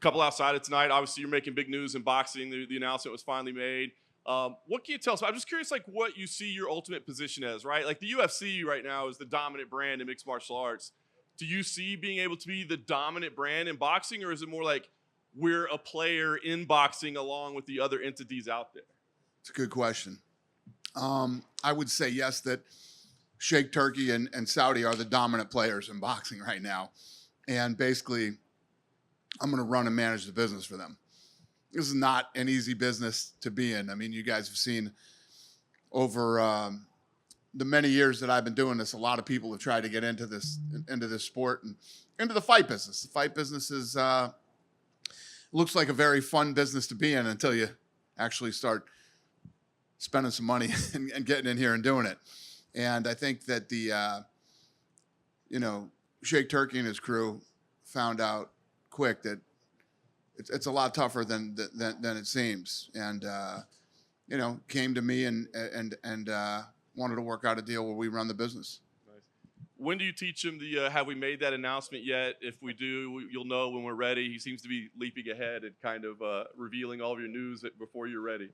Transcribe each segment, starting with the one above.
couple outside of tonight. Obviously, you're making big news in boxing. The announcement was finally made. What can you tell us? I'm just curious, like, what you see your ultimate position as, right? Like, the UFC right now is the dominant brand in mixed martial arts. Do you see being able to be the dominant brand in boxing, or is it more like we're a player in boxing along with the other entities out there? It's a good question. I would say yes, that Sheikh Turkey and Saudi are the dominant players in boxing right now. And basically, I'm going to run and manage the business for them. This is not an easy business to be in. I mean, you guys have seen over the many years that I've been doing this, a lot of people have tried to get into this sport and into the fight business. The fight business is looks like a very fun business to be in until you actually start spending some money and getting in here and doing it. And I think that Sheikh Turkey and his crew found out quick that it's a lot tougher than it seems. And, came to me and wanted to work out a deal where we run the business. Nice. When do you teach him have we made that announcement yet? If we do, you'll know when we're ready. He seems to be leaping ahead and kind of revealing all of your news before you're ready.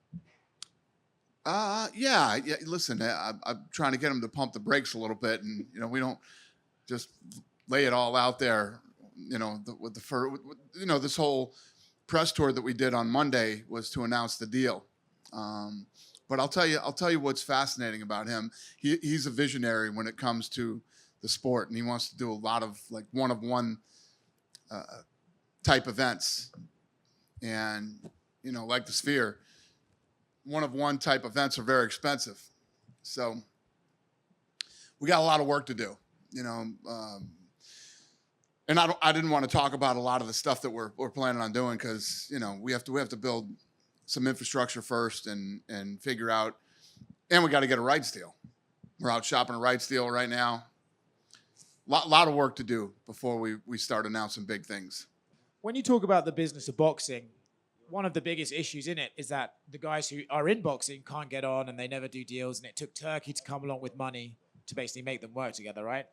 Yeah. Listen, I'm trying to get him to pump the brakes a little bit, and we don't just lay it all out there. This whole press tour that we did on Monday was to announce the deal. But I'll tell you what's fascinating about him. He's a visionary when it comes to the sport, and he wants to do a lot of like one-of-one type events, and like the Sphere. One-of-one type events are very expensive. So we got a lot of work to do, and I didn't want to talk about a lot of the stuff that we're planning on doing because, we have to build some infrastructure first and figure out, and we got to get a rights deal. We're out shopping a rights deal right now. Lot of work to do before we start announcing big things. When you talk about the business of boxing, one of the biggest issues in it is that the guys who are in boxing can't get on and they never do deals, and it took Turkey to come along with money to basically make them work together, right?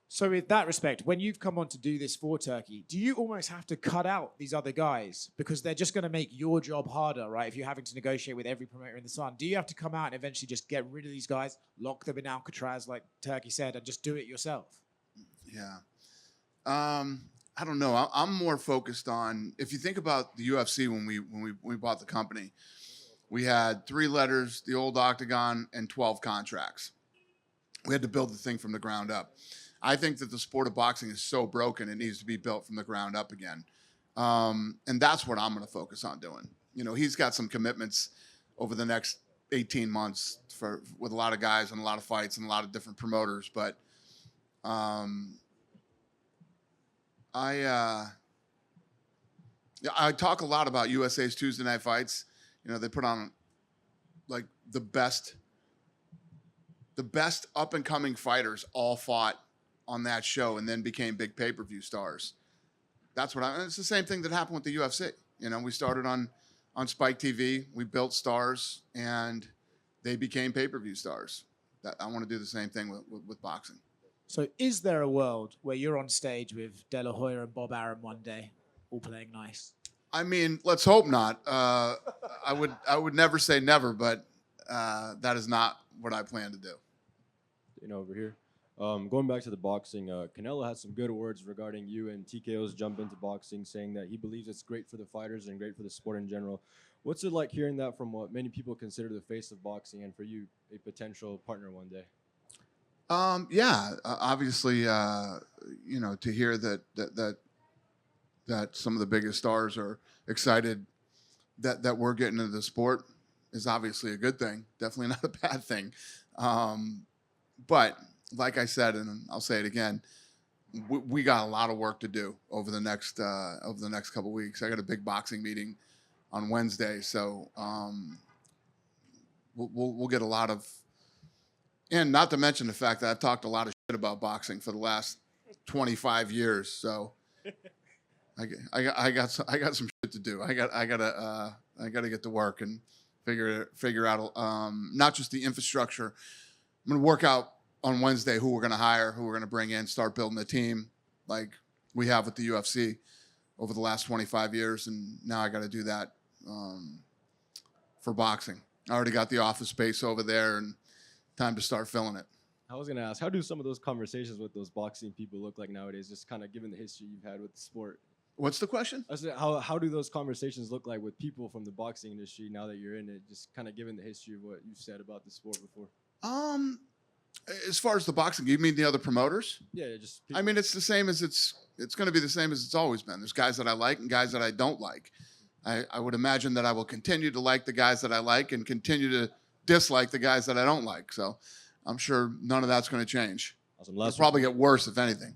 So with that respect, when you've come on to do this for Turkey, do you almost have to cut out these other guys because they're just going to make your job harder, right? If you're having to negotiate with every promoter in the sun, do you have to come out and eventually just get rid of these guys, lock them in Alcatraz, like Turkey said, and just do it yourself? Yeah. I don't know. I'm more focused on, if you think about the UFC when we bought the company, we had 3 letters, the old octagon, and 12 contracts. We had to build the thing from the ground up. I think that the sport of boxing is so broken, it needs to be built from the ground up again. And that's what I'm going to focus on doing. He's got some commitments over the next 18 months with a lot of guys and a lot of fights and a lot of different promoters. But I talk a lot about USA's Tuesday night fights. They put on like the best up and coming fighters all fought on that show and then became big pay-per-view stars. That's it's the same thing that happened with the UFC. We started on Spike TV, we built stars, and they became pay-per-view stars. I want to do the same thing with boxing. So is there a world where you're on stage with De La Hoya and Bob Arum one day, all playing nice? I mean, let's hope not. I would never say never, but that is not what I plan to do. Over here. Going back to the boxing, Canelo had some good words regarding you and TKO's jump into boxing, saying that he believes it's great for the fighters and great for the sport in general. What's it like hearing that from what many people consider the face of boxing and for you, a potential partner one day? Obviously, to hear that some of the biggest stars are excited that we're getting into the sport is obviously a good thing. Definitely not a bad thing. But like I said, and I'll say it again, we got a lot of work to do over the next couple of weeks. I got a big boxing meeting on Wednesday, so we'll get a lot of. And not to mention the fact that I've talked a lot of shit about boxing for the last 25 years. So I got some shit to do. I gotta get to work and figure out not just the infrastructure. I'm gonna work out on Wednesday who we're gonna hire, who we're gonna bring in, start building a team like we have with the UFC. over the last 25 years, and now I got to do that for boxing. I already got the office space over there, and time to start filling it. I was gonna ask, how do some of those conversations with those boxing people look like nowadays? Just kind of given the history you've had with the sport. What's the question? I said, how do those conversations look like with people from the boxing industry now that you're in it? Just kind of given the history of what you've said about the sport before. As far as the boxing, you mean the other promoters? Yeah, just. I mean, it's the same as it's going to be the same as it's always been. There's guys that I like and guys that I don't like. I would imagine that I will continue to like the guys that I like and continue to dislike the guys that I don't like. So I'm sure none of that's going to change. Awesome. It'll Last probably get worse, if anything.